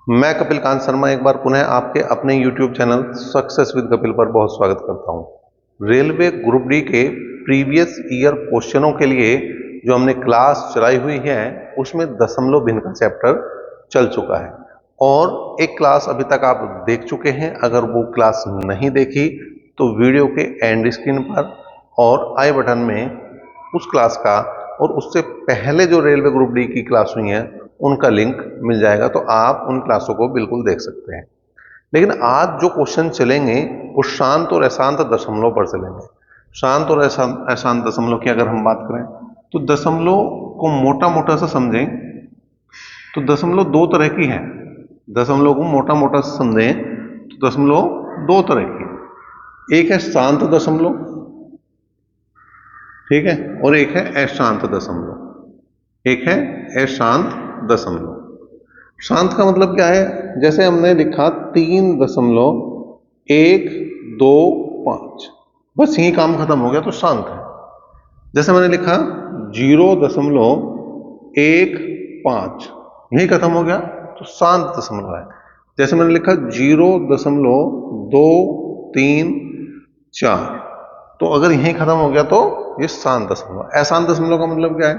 मैं कपिल कांत शर्मा एक बार पुनः आपके अपने YouTube channel success with Kapil पर बहुत स्वागत करता हूं। रेलवे ग्रुप डी के प्रीवियस ईयर क्वेश्चनों के लिए जो हमने क्लास चलाई हुई है उसमें दशमलव भिन्न का चैप्टर चल चुका है और एक क्लास अभी तक आप देख चुके हैं। अगर वो क्लास नहीं देखी तो वीडियो के एंड स्क्रीन पर और आई बटन में उस क्लास का और उससे पहले जो रेलवे ग्रुप डी की क्लास हुई है उनका लिंक मिल जाएगा, तो आप उन क्लासों को बिल्कुल देख सकते हैं। लेकिन आज जो क्वेश्चन चलेंगे वो शांत और अशांत दशमलव पर चलेंगे। शांत और अशांत दशमलव की अगर हम बात करें तो दशमलव को मोटा मोटा सा समझें तो दशमलव दो तरह की है। दशमलव को मोटा मोटा से समझें तो दशमलव दो तरह की है। एक है शांत दशमलव, ठीक है, और एक है अशांत दशमलव। एक है अशांत दशमलव। शांत का मतलब क्या है? जैसे हमने लिखा 3.125, बस यही काम खत्म हो गया तो शांत है। जैसे मैंने लिखा 0.15, यही खत्म हो गया तो शांत दशमलव है। जैसे मैंने लिखा 0.234, तो अगर यही खत्म हो गया तो ये शांत दशमलव। अशांत दशमलव का मतलब क्या है?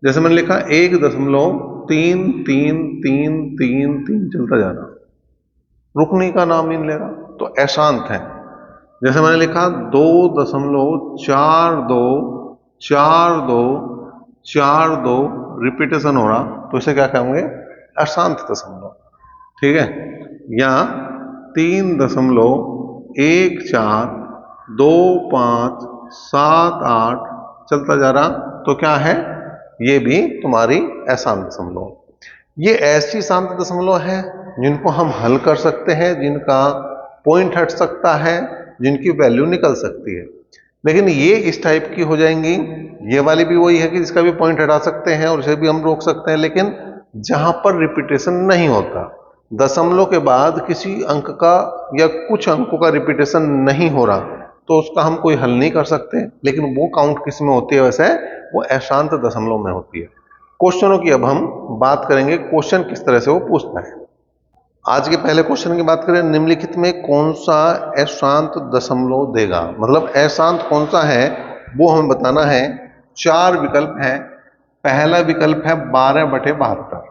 जैसे मैंने लिखा 1.3333 चलता जा रहा, रुकने का नाम नहीं लेगा तो अशांत है। जैसे मैंने लिखा 2.424242 रिपीटेशन हो रहा, तो इसे क्या कहेंगे? अशांत दशमलव, ठीक है। या 3.142578 चलता जा रहा, तो क्या है? ये भी तुम्हारी अशांत दशमलव। ये ऐसी शांत दशमलव है जिनको हम हल कर सकते हैं, जिनका पॉइंट हट सकता है, जिनकी वैल्यू निकल सकती है। लेकिन ये इस टाइप की हो जाएंगी। ये वाली भी वही है कि जिसका भी पॉइंट हटा सकते हैं और इसे भी हम रोक सकते हैं, लेकिन जहां पर रिपीटेशन नहीं होता, दशमलव के बाद किसी अंक का या कुछ अंकों का रिपीटेशन नहीं हो रहा, तो उसका हम कोई हल नहीं कर सकते। लेकिन वो काउंट किस में होती है? वैसे वो अशांत दशमलव में होती है। क्वेश्चनों की अब हम बात करेंगे, क्वेश्चन किस तरह से वो पूछता है। आज के पहले क्वेश्चन की बात करें, निम्नलिखित में कौन सा अशांत दशमलव देगा, मतलब अशांत कौन सा है वो हमें बताना है। 4 विकल्प है। पहला विकल्प है 12/72,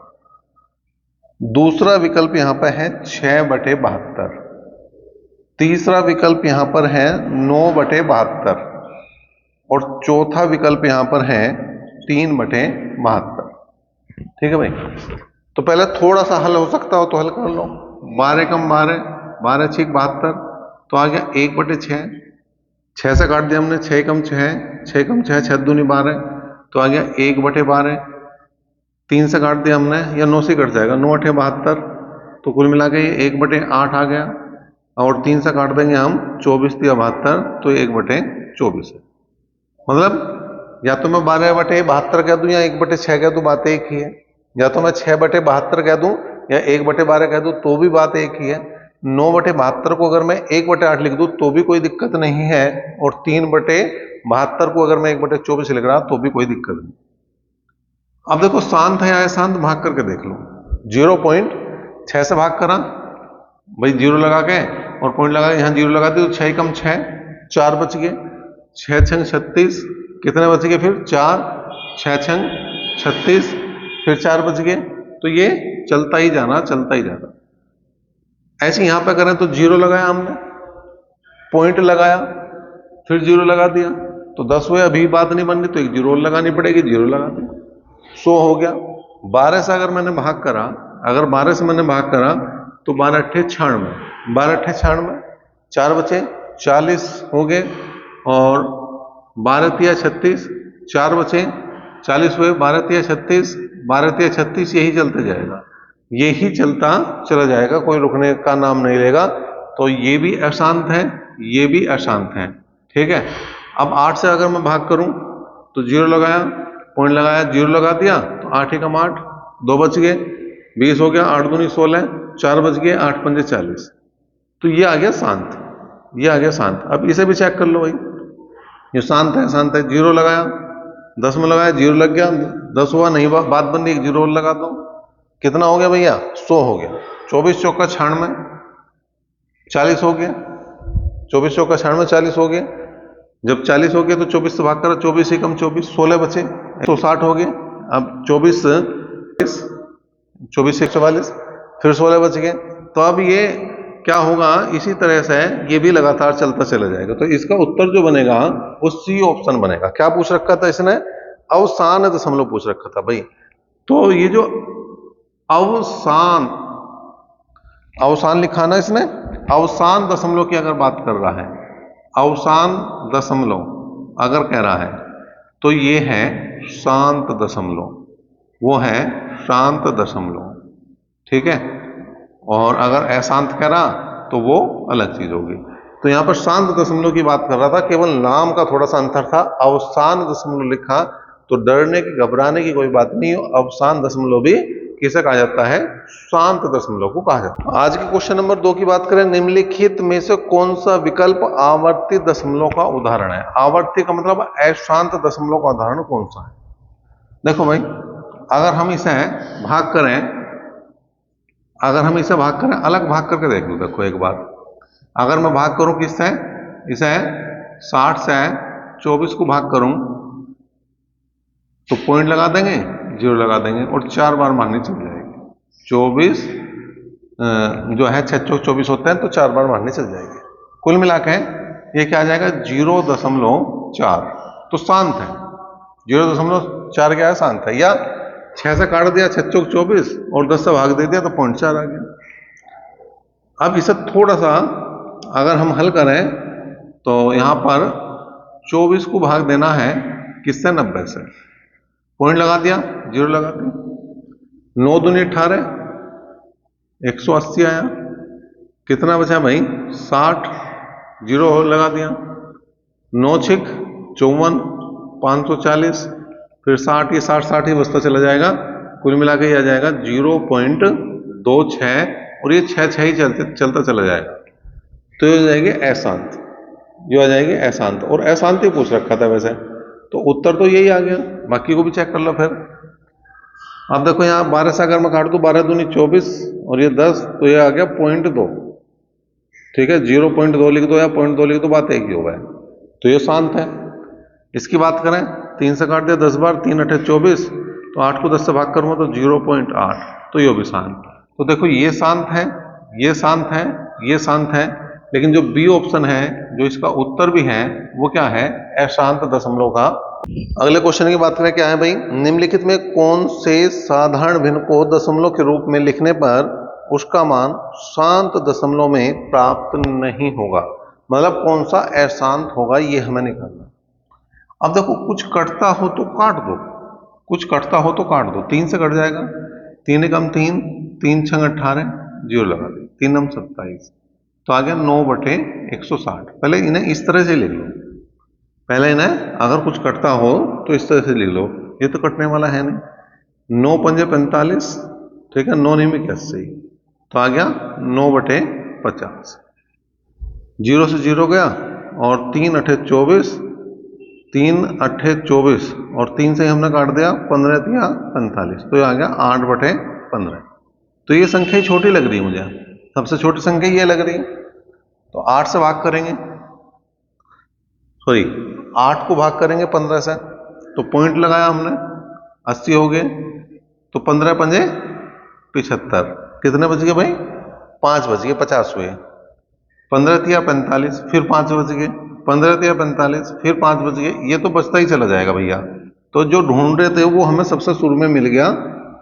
दूसरा विकल्प यहां पर है 6/72, तीसरा विकल्प यहां पर है 9/72 और चौथा विकल्प यहां पर है 3/72। ठीक है भाई। तो पहले थोड़ा सा हल हो सकता हो तो हल कर लो। 12 कम 12, 12 6 72, तो आ गया 1/6। 6 से काट दिया हमने, 6 कम 6, 6 कम 6, 6 दूनी 12, तो आ गया 1/12। 3 से काट दिया हमने, या 9 से कट जाएगा, 9/8 तो कुल मिला के ये 1/8 आ गया। और 3 से काट देंगे हम, 24×72 तो 1/24 है। मतलब या तो मैं 12/72 कह दूं या 1/6 कह दूं, बात एक ही है। या तो मैं 6/72 कह दूं या 1/12 कह दूं, तो भी बात एक ही है। 9/72 को अगर मैं 1/8 लिख दूं तो भी कोई दिक्कत नहीं है, और 3/72 को अगर मैं 1/24 लिख रहा तो भी कोई दिक्कत नहीं। अब देखो शांत है या अशांत, भाग करके देख लो। 0.6 से भाग करा भाई, 0 लगा के और पॉइंट लगा के, यहां 0 लगा दी तो 6 कम 6, 4 बच गए। 6 छंग 36, कितने बच गए? फिर 4, 6 छंग 36, फिर 4 बच गए। तो ये चलता ही जाना, चलता ही जाना। ऐसे यहां पे करें तो 0 लगाया हमने, पॉइंट लगाया, फिर 0 लगा दिया तो 10 हुए। अभी बात नहीं बन रही तो एक 0 लगानी पड़ेगी, 0 लगा दी, 100 हो गया। 12 से अगर मैंने भाग करा, अगर 12 से मैंने भाग करा तो 12×8 96, 12×8 96, 4 बचे, 40 हो गए। और 12×3 36, 4 बचे, 40 हुए। 12×3 36, 12×3 36, यही चलते जाएगा, यही चलता चला जाएगा, कोई रुकने का नाम नहीं लेगा। तो ये भी अशांत है, ये भी अशांत है, ठीक है। अब 8 से अगर मैं भाग करूं तो 0 लगाया, पॉइंट लगाया, 0 लगा दिया तो 8 एकम 8, 2 बच गए, 20 हो गया। 8 दूनी 16, 4 बच गए, 8 पंजे 40, तो ये आ गया शांत, ये आ गया शांत। अब इसे भी चेक कर लो भाई, ये शांत है, शांत है। 0 लगाया, 10 में लगाया, 0 लग गया, 10 हुआ नहीं, बात बन रही, 0 और लगा दो, कितना हो गया भैया? 100 हो गया। 24 चौका 96, 40 हो गया। 24 चौका 96, 40 हो गया। जब 40 हो गया तो 24 से भाग करा, 24 ही कम 24, 16 बचे, 160 हो गए। अब 24 24 से 144, फिर 16 बच गए। तो अब ये क्या होगा, इसी तरह से ये भी लगातार चलता चला जाएगा। तो इसका उत्तर जो बनेगा वो सी ऑप्शन बनेगा। क्या पूछ रखा था इसने? अवसान दशमलव पूछ रखा था भाई। तो ये जो अवसान, अवसान लिखा ना इसने, अवसान दशमलव की अगर बात कर रहा है, अवसान दशमलव अगर कह रहा है तो ये है शांत दशमलव, वो है शांत दशमलव, ठीक है। और अगर अशांत कह रहा तो वो अलग चीज होगी। तो यहां पर शांत दशमलव की बात कर रहा था, केवल नाम का थोड़ा सा अंतर था। अवसान दशमलव लिखा तो डरने की घबराने की कोई बात नहीं। अवसान दशमलव भी किसे कहा जाता है? शांत दशमलव को कहा जाता है। आज के क्वेश्चन नंबर 2 की बात करें, निम्नलिखित में से कौन सा विकल्प आवर्ती दशमलव का उदाहरण है? आवर्ती का मतलब अशांत दशमलव का उदाहरण कौन सा है? देखो भाई, अगर हम इसे भाग करें, अगर हम इसे भाग करें, अलग भाग करके देख लो। देखो एक बार, अगर मैं भाग करूं किससे, इसे 60 से 24 को भाग करूं तो पॉइंट लगा देंगे, 0 लगा देंगे और 4 बार मारनी चल जाएगी। 24 जो है 6 चौक 24 होते हैं, तो 4 बार मारनी चल जाएगी। कुल मिला के ये क्या आ जाएगा? 0.4। तो शांत है। 0.4 क्या है? शांत है। या 6 से काट दिया, 6 चौक 24 और 10 से भाग दे दिया तो 0.4 आ गया। अब इसे थोड़ा सा अगर हम हल करें तो यहां पर 24 को भाग देना है किससे? 90 से। पॉइंट लगा दिया, 0 लगा दिया। 9 दूनी 18, 180 आया। कितना बचा भाई? 60, 0 लगा दिया। 9 छिक 54, 540, फिर 60, ये 60 ही बचता चला जाएगा। कुल मिला के ये आ जाएगा 0.26 और ये 6 ही चलता चला जाएगा। तो ये हो जाएगी अशांत, ये आ जाएगी अशांत। और अशांत ही पूछ रखा था वैसे, तो उत्तर तो यही आ गया। बाकी को भी चेक कर लो फिर। अब देखो यहाँ 12 से अगर मैं काट दूं, 12 दूनी 24 और ये 10, तो ये आ गया 0.2, ठीक है। 0.2 लिख दो या 0.2 लिख दो, बात एक ही होगा। तो ये शांत है। इसकी बात करें, 3 से काट दिया 10 बार, 3 8 24, तो 8 को 10 से भाग करूंगा तो 0.8, तो ये भी शांत। तो देखो ये शांत है, ये शांत है, ये शांत है, लेकिन जो बी ऑप्शन है, जो इसका उत्तर भी है, वो क्या है? अशांत दशमलव का। अगले क्वेश्चन की बात करें, क्या है भाई? निम्नलिखित में कौन से साधारण भिन्न को दशमलव के रूप में लिखने पर उसका मान शांत दशमलव में प्राप्त नहीं होगा? मतलब कौन सा अशांत होगा, ये हमें निकालना। अब देखो, कुछ कटता हो तो काट दो, कुछ कटता हो तो काट दो। 3 से कट जाएगा, 3 एकम 3, 3 छंग 18, 0 लगा दे, 3 नम 27, तो आ गया 9/160। पहले इन्हें इस तरह से लिख लो। पहले इन्हें अगर कुछ कटता हो तो इस तरह से लिख लो, ये तो कटने वाला है नहीं। 9 पंजे 45, ठीक है, 9 निम 81, तो आ गया 9/50। 0 से 0 गया और 3 8 24, 3 8 24 और 3 से हमने काट दिया 15 3 45, तो ये आ गया 8/15। तो ये संख्या छोटी लग रही है मुझे, सबसे छोटी संख्या ये लग रही है। तो 8 से भाग करेंगे, सॉरी 8 को भाग करेंगे 15 से, तो पॉइंट लगाया हमने, 80 हो गए। तो 15 पंजे 75, कितने बच गए भाई? 5 बच गए, 50 हुए। 15 तिया 45, फिर 5 बच गए, 15 तिया 45, फिर 5 बच गए। ये तो बचता ही चला जाएगा भैया। तो जो ढूंढ रहे थे वो हमें सबसे शुरू में मिल गया,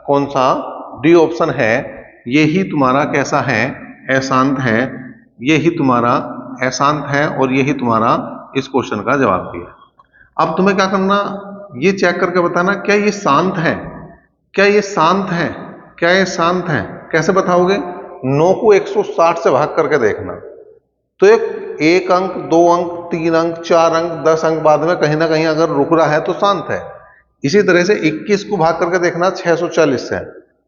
कौन सा? डी ऑप्शन है। यही तुम्हारा कैसा है? अशांत है। यही तुम्हारा अशांत है और यही तुम्हारा इस क्वेश्चन का जवाब भी है। अब तुम्हें क्या करना, ये चेक करके बताना, क्या ये शांत है? क्या ये शांत है? क्या ये शांत है? कैसे बताओगे? 9 को 160 से भाग करके देखना, तो एक अंक, 2 अंक, 3 अंक, 4 अंक, 10 अंक बाद में कहीं ना कहीं अगर रुक रहा है तो शांत है। इसी तरह से 21 को भाग करके देखना 640 से,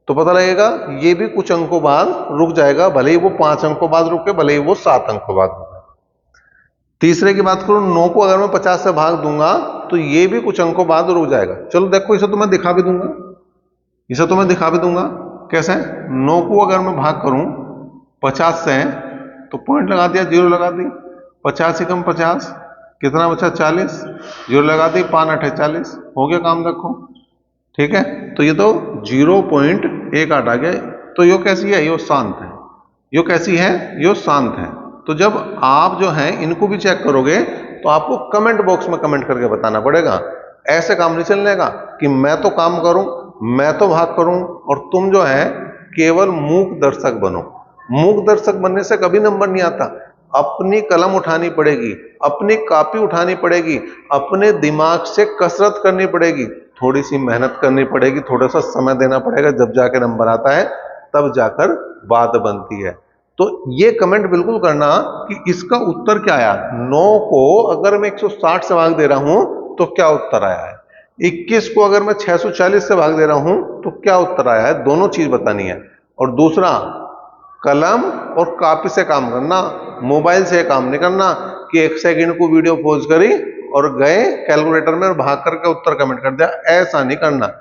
तो पता लगेगा ये भी कुछ अंकों बाद रुक जाएगा, भले ही वो 5 अंकों बाद रुके, भले ही वो 7 अंकों बाद रुके। तीसरे की बात करूं, 9 को अगर मैं 50 से भाग दूंगा तो ये भी कुछ अंकों बाद रुक जाएगा। चलो देखो, इसे तो मैं दिखा भी दूंगा, इसे तो मैं दिखा भी दूंगा। कैसे? 9 को अगर मैं भाग करूं 50 से तो पॉइंट लगा दिया, जीरो लगा दी, 50 से कम 50, कितना बचा? 40, जीरो लगा दी, 5 8 40, हो गया काम, देखो। ठीक है, तो ये तो 0.18 आ गया। तो यो कैसी है? यो शांत है। यो कैसी है? यो शांत है। तो जब आप जो है इनको भी चेक करोगे तो आपको कमेंट बॉक्स में कमेंट करके बताना पड़ेगा। ऐसे काम नहीं चलने का कि मैं तो काम करूं, मैं तो भाग करूं और तुम जो है केवल मूक दर्शक बनो। मूक दर्शक बनने से कभी नंबर नहीं आता। अपनी कलम उठानी पड़ेगी, अपनी कॉपी उठानी पड़ेगी, अपने दिमाग से कसरत करनी पड़ेगी, थोड़ी सी मेहनत करनी पड़ेगी, थोड़ा सा समय देना पड़ेगा, जब जाके नंबर आता है तब जाकर बात बनती है। तो ये कमेंट बिल्कुल करना कि इसका उत्तर क्या आया। 9 को अगर मैं 160 से भाग दे रहा हूं तो क्या उत्तर आया है, 21 को अगर मैं 640 से भाग दे रहा हूं तो क्या उत्तर आया है, दोनों चीज बतानी है। और दूसरा, कलम और कॉपी से काम करना, मोबाइल से काम नहीं करना कि 1 सेकंड को वीडियो पॉज करी और गए कैलकुलेटर में और भाग करके उत्तर कमेंट कर दिया, ऐसा नहीं करना।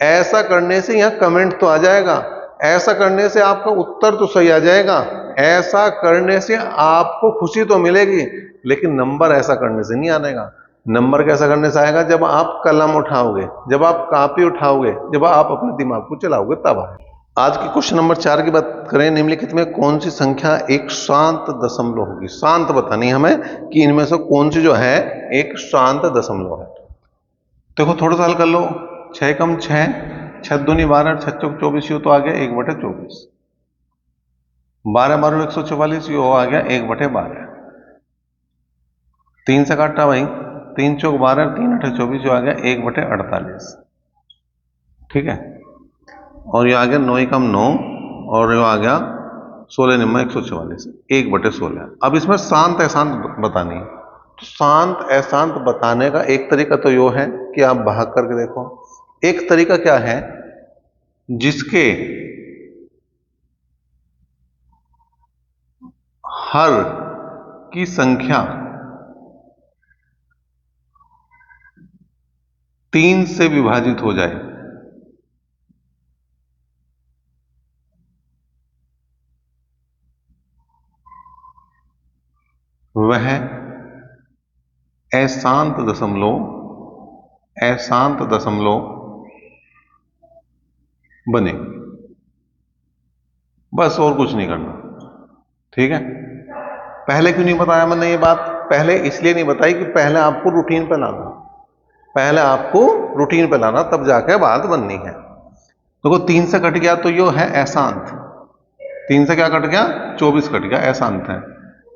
ऐसा करने से यहां कमेंट तो आ जाएगा, ऐसा करने से आपका उत्तर तो सही आ जाएगा, ऐसा करने से आपको खुशी तो मिलेगी, लेकिन नंबर ऐसा करने से नहीं आएगा। नंबर कैसा करने से आएगा? जब आप कलम उठाओगे, जब आप कॉपी उठाओगे, जब आप अपने दिमाग को चलाओगे, तब आएगा। आज के क्वेश्चन नंबर 4 की बात करें। निम्नलिखित में कौन सी संख्या एक शांत दशमलव होगी? शांत बतानी हमें कि इनमें से कौन सी जो है एक शांत दशमलव है। देखो थोड़ा सा हल कर लो। 6 कम 6, 6 दूनी 12, 6 चौक 24, यो तो आ गया 1/24। 12 12 144, यो आ गया 1/12। 3 से काटा भाई, 3 चौक 12, 3 8 24, जो आ गया 1/48। ठीक है, और ये आ गया 9 कम 9, और ये आ गया 16 निम्मा 144, 1/16। अब इसमें शांत अशांत बतानी है। तो शांत अशांत बताने का एक तरीका तो यो है कि आप भाग करके देखो। एक तरीका क्या है, जिसके हर की संख्या 3 से विभाजित हो जाए, वह अशांत दशमलव, अशांत दशमलव बने। बस और कुछ नहीं करना। ठीक है, पहले क्यों नहीं बताया मैंने ये बात? पहले इसलिए नहीं बताई कि पहले आपको रूटीन पे लाना, पहले आपको रूटीन पे लाना, तब जाके बात बननी है। देखो 3 से कट गया तो यो है अशांत। 3 से क्या कट गया? 24 कट गया, अशांत है।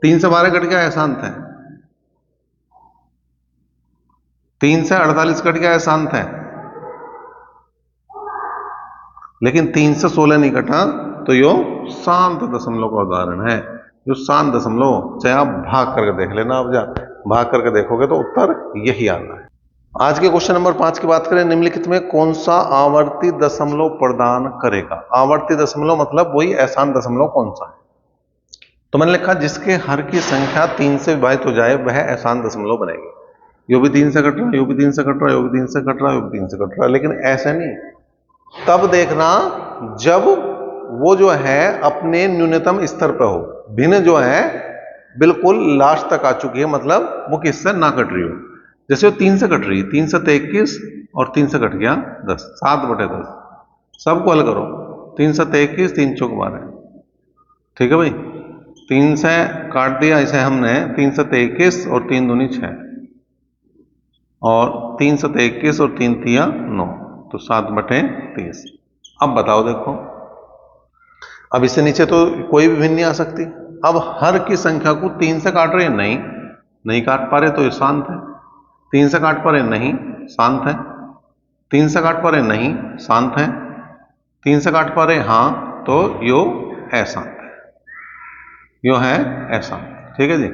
3 से 12 कट गया, अशांत है। 3 से 48 कट गया, अशांत है। लेकिन 3 से 16 नहीं कटा तो यो शांत दशमलव का उदाहरण है। जो शांत दशमलव, चाहे आप भाग करके देख लेना, आप जा भाग करके देखोगे तो उत्तर यही आता है। आज के क्वेश्चन नंबर 5 की बात करें। निम्नलिखित में कौन सा आवर्ती दशमलव प्रदान करेगा? आवर्ती दशमलव मतलब वही अशांत दशमलव कौन सा है? तो मैंने लिखा जिसके हर की संख्या 3 से विभाजित हो जाए वह अशांत दशमलव बनेगी। यो भी 3 से कट रहा है, यो भी 3 से कट रहा है, यो भी 3 से कट रहा है, यो भी 3 से कट रहा है, लेकिन ऐसा नहीं। तब देखना जब वो जो है अपने न्यूनतम स्तर पर हो, भिन्न जो है बिल्कुल लास्ट तक आ चुकी है, मतलब वो किससे ना कट रही हो। जैसे वो 3 से कट रही है, 3 से 21 और 3 से कट गया 10, 7/10। सबको हल करो। 3 से 21, 3 चौक 12। ठीक है भाई, 3 से काट दिया इसे हमने, 3 से 21 और 3 दूनी 6, और 3 से 21 और 3 तिया 9, तो 7/30। अब बताओ, देखो अब इससे नीचे तो कोई भी भिन्न नहीं आ सकती। अब हर की संख्या को 3 से काट रहे हैं, नहीं नहीं काट पा रहे तो ये शांत है। 3 से काट पा रहे, नहीं शांत है। 3 से काट पा रहे, नहीं शांत है। 3 से काट पा रहे, हाँ, तो यो अशांत है, यो है अशांत। ठीक है जी,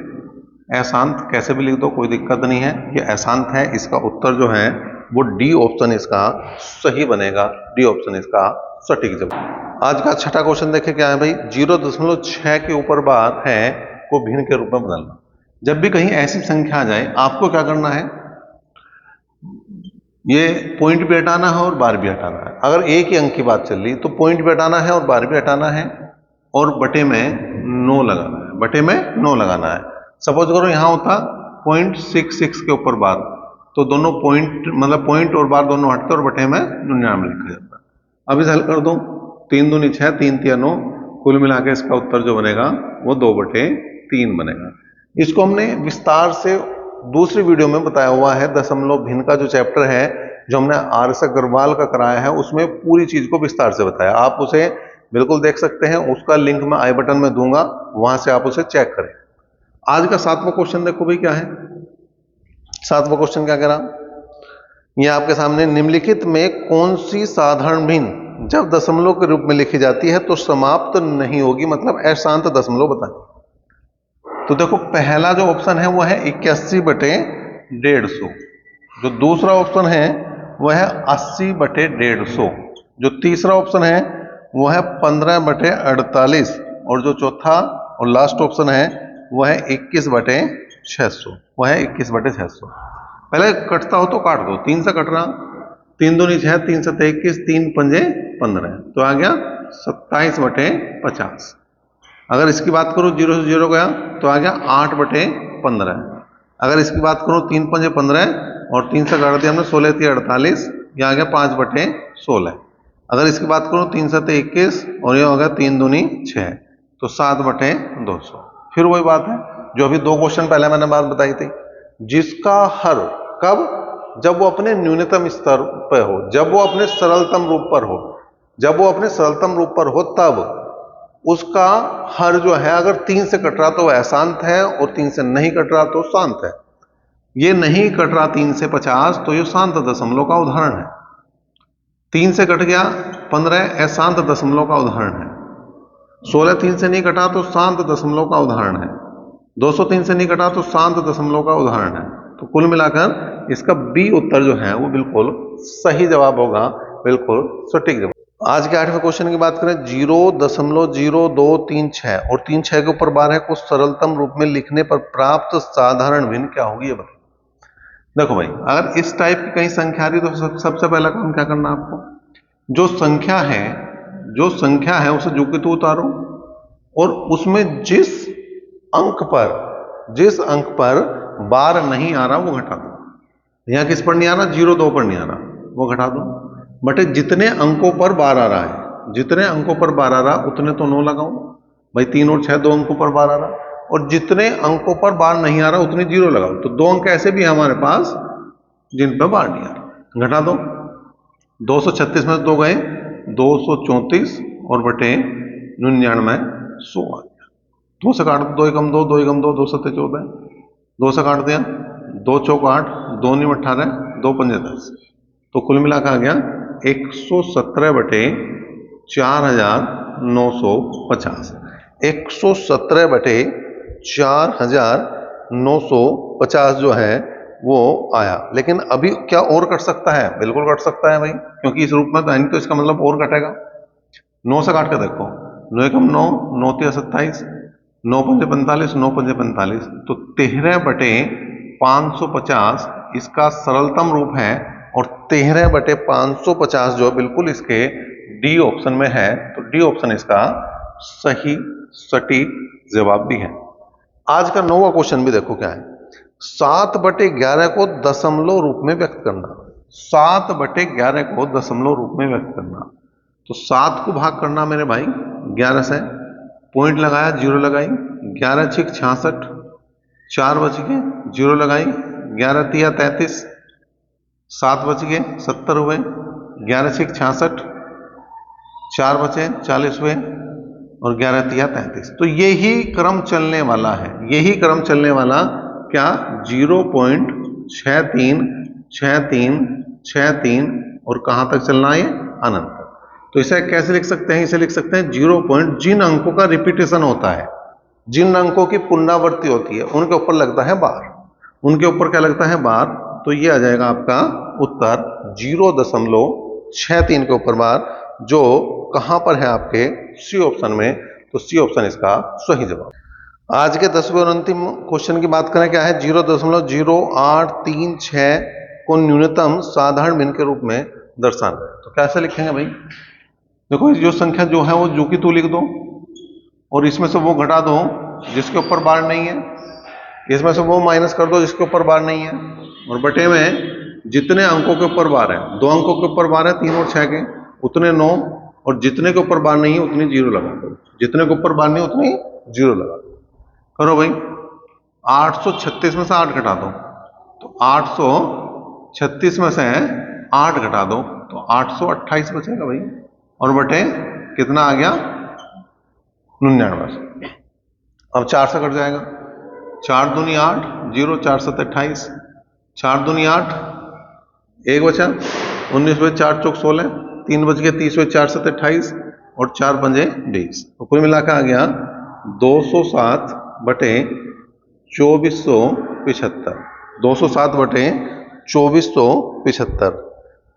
अशांत कैसे भी लिख दो, कोई दिक्कत नहीं है। ये अशांत है, इसका उत्तर जो है वो डी ऑप्शन इसका सही बनेगा। डी ऑप्शन इसका सटीक जवाब। आज का छठा क्वेश्चन देखें क्या है भाई। 0.6 के ऊपर बार है को भिन्न के रूप में बदलना। जब भी कहीं ऐसी संख्या आ जाए आपको क्या करना है, ये पॉइंट भी हटाना है और बार भी हटाना है। अगर एक ही अंक की बात चल रही तो पॉइंट भी हटाना है और बार भी हटाना है और बटे में 9 लगाना है, बटे में 9 लगाना है। सपोज करो यहां होता 0.66 के ऊपर बार, तो दोनों पॉइंट मतलब पॉइंट और बार दोनों हटते और बटे में 99 लिखा जाता। अब इसे हल कर दो, 3 दूनी 6, 3 तिया 9, कुल मिला के इसका उत्तर जो बनेगा वो 2/3 बनेगा। इसको हमने विस्तार से दूसरी वीडियो में बताया हुआ है। दशमलव भिन्न का जो चैप्टर है जो हमने आर.एस. अग्रवाल का कराया है, उसमें पूरी चीज को विस्तार से बताया। आप उसे बिल्कुल देख सकते हैं, उसका लिंक मैं आई बटन में दूंगा, वहां से आप उसे चेक करें। आज का 7वां क्वेश्चन देखो भाई क्या है। 7वां क्वेश्चन क्या कह रहा, ये आपके सामने, निम्नलिखित में कौन सी साधारण भिन्न जब दशमलव के रूप में लिखी जाती है तो समाप्त नहीं होगी, मतलब अशांत दशमलव बताएं। तो देखो पहला जो ऑप्शन है वो है 81/150, जो दूसरा ऑप्शन है वो है 80/150, जो तीसरा ऑप्शन है वो है 15/48 और जो चौथा और लास्ट ऑप्शन है वो है 21/600, वो है 21/600। पहले कटता हो तो काट दो, 3 से कट रहा, 3 दूनी 6, 3 सत्ते 21, 3 पंजे 15, तो आ गया 27/50। अगर इसकी बात करो 0 से 0 गया तो आ गया 8/15। अगर इसकी बात करो 3 पंजे 15 और 3 से काट दिया हमने 16 3 48, यह आ गया 5/16। अगर इसकी बात करो 3 सत्ते 21 और ये हो गया 3 दूनी 6, तो 7/200। फिर वही बात है जो अभी 2 क्वेश्चन पहले मैंने बात बताई थी, जिसका हर कब, जब वो अपने न्यूनतम स्तर पर हो, जब वो अपने सरलतम रूप पर हो, जब वो अपने सरलतम रूप पर हो तब उसका हर जो है अगर 3 से कट रहा तो वह अशांत है और 3 से नहीं कट रहा तो शांत है। ये नहीं कट रहा 3 से 50 तो ये शांत दशमलव का उदाहरण है। 3 से कट गया 15 अशांत दशमलव का उदाहरण है। 16 3 से नहीं कटा तो शांत दशमलव का उदाहरण है। 203 से नहीं कटा तो शांत दशमलव का उदाहरण है। तो कुल मिलाकर इसका बी उत्तर जो है वो बिल्कुल सही जवाब होगा, बिल्कुल सटीक जवाब। आज के 8वें क्वेश्चन की बात करें, 0.0236 और 36 के ऊपर 12 को सरलतम रूप में लिखने पर प्राप्त साधारण भिन्न क्या होगी ये बताइए। देखो भाई, अगर इस टाइप की कहीं संख्या आ रही तो सबसे पहला काम क्या करना आपको, जो संख्या है उसे जो कि तो उतारो और उसमें जिस अंक पर बार नहीं आ रहा वो घटा दो। यहां किस पर नहीं आ रहा, 0.2 पर नहीं आ रहा, वो घटा दो। बटे जितने अंकों पर बार आ रहा है, जितने अंकों पर बार आ रहा उतने तो 9 लगाओ भाई, 3 और 6 2 अंकों पर बार आ रहा, और जितने अंकों पर बार नहीं आ रहा उतने 0 लगाओ। तो 2 अंक ऐसे भी है हमारे पास जिन पर बार नहीं आ रहा, घटा दो। 236 में 2 गए 234 और बटे 99 100 आ गया। 2 से काट दो, 2 एकम 2, 2 एकम 2, 2 सत्ते 14, 2 से काट दिया, 2 चौक 8, 2 नीम 18, 2 पंजे 10, तो कुल मिलाकर आ गया 117/4950। 117/4950 जो है वो आया। लेकिन अभी क्या और कट सकता है, बिल्कुल कट सकता है भाई, क्योंकि इस रूप में तो है नहीं, तो इसका मतलब और कटेगा। 9 से काट के देखो, 9 एकम 9, 9 तिया 27, 9 पंजे 45, 9 पंजे 45, तो 13/550 इसका सरलतम रूप है और 13/550 जो बिल्कुल इसके डी ऑप्शन में है, तो डी ऑप्शन इसका सही सटीक जवाब भी है। आज का 9वां क्वेश्चन भी देखो क्या है, 7/11 को दशमलव रूप में व्यक्त करना। 7/11 को दशमलव रूप में व्यक्त करना, तो 7 को भाग करना मेरे भाई 11 से, पॉइंट लगाया 0 लगाई, 11 6 66, 4 बच गए 0 लगाई, 11 तिया 33, 7 बच गए 70 हुए, 11 6 66, 4 बचे 40 हुए और 11 तिया 33। तो यही क्रम चलने वाला है, यही क्रम चलने वाला क्या, 0.636363 और कहां तक चलना है, अनंत। तो इसे कैसे लिख सकते हैं, इसे लिख सकते हैं 0 पॉइंट, जिन अंकों का रिपीटेशन होता है, जिन अंकों की पुनरावृत्ति होती है उनके ऊपर लगता है बार, उनके ऊपर क्या लगता है बार, तो ये आ जाएगा आपका उत्तर 0.63 के ऊपर बार, जो कहां पर है आपके सी ऑप्शन में, तो सी ऑप्शन इसका सही जवाब। आज के 10वें और अंतिम क्वेश्चन की बात करें क्या है, 0.0836 को न्यूनतम साधारण भिन्न के रूप में दर्शाना है। तो कैसे लिखेंगे भाई? देखो जो संख्या जो है वो जो की तू लिख दो और इसमें से वो घटा दो जिसके ऊपर बार नहीं है, इसमें से वो माइनस कर दो जिसके ऊपर बार नहीं है, और बटे में जितने अंकों के ऊपर बार है, 2 अंकों के ऊपर बार है 3 और 6 के, उतने 9, और जितने के ऊपर बार नहीं है उतनी 0 लगा दो, जितने के ऊपर बार नहीं है उतनी 0 लगा दो। करो भाई, 836 में से 8 घटा दो, तो 836 में से 8 घटा दो तो 828 बचेगा भाई, और बटे कितना आ गया? 99। अब 4 से कट जाएगा, 4 दूनी 8, 0, 4 7 28, 4 दूनी 8, 1 बचा, 19 बचे 4 चौक 16, 3 बच गए 30 बचे 4 7 28, और 4 पंजे 20। तो कुल मिलाकर आ गया 207 बटे 2475, 207 बटे 2475,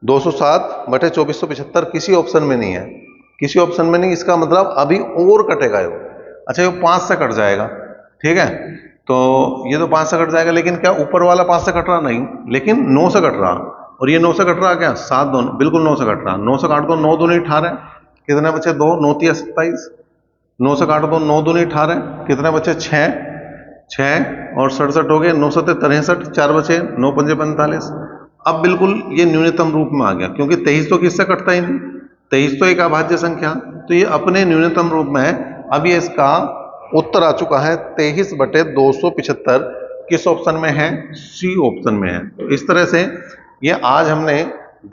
207 बटे 2475 किसी ऑप्शन में नहीं है, किसी ऑप्शन में नहीं, इसका मतलब अभी और कटेगा ये। अच्छा ये 5 से कट जाएगा, ठीक है, तो ये तो 5 से कट जाएगा, लेकिन क्या ऊपर वाला 5 से कट रहा? नहीं, लेकिन 9 से कट रहा, और ये 9 से कट रहा क्या? 7 2, बिल्कुल 9 से कट रहा, 9 से काट दो 9 दूनी 18, कितने बचे? 2, 9 3 27, 9 से काट दो 9 दूनी 18, कितने बचे? 6 और 67 हो गए, 9 7 63, 4 बचे, 9 पंजे 45। अब बिल्कुल ये न्यूनतम रूप में आ गया, क्योंकि 23 तो किससे कटता ही नहीं, 23 तो एक अभाज्य संख्या, तो ये अपने न्यूनतम रूप में है। अब ये इसका उत्तर आ चुका है 23 बटे 275, किस ऑप्शन में है? सी ऑप्शन में है। तो इस तरह से ये आज हमने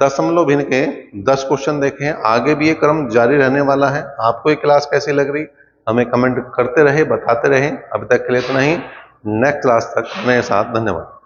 दशमलव भिन्न के 10 क्वेश्चन देखे हैं, आगे भी ये क्रम जारी रहने वाला है। आपको ये क्लास कैसी लग रही हमें कमेंट करते रहे, बताते रहे। अभी तक के लिए इतना ही, नेक्स्ट क्लास तक नए साथ, धन्यवाद।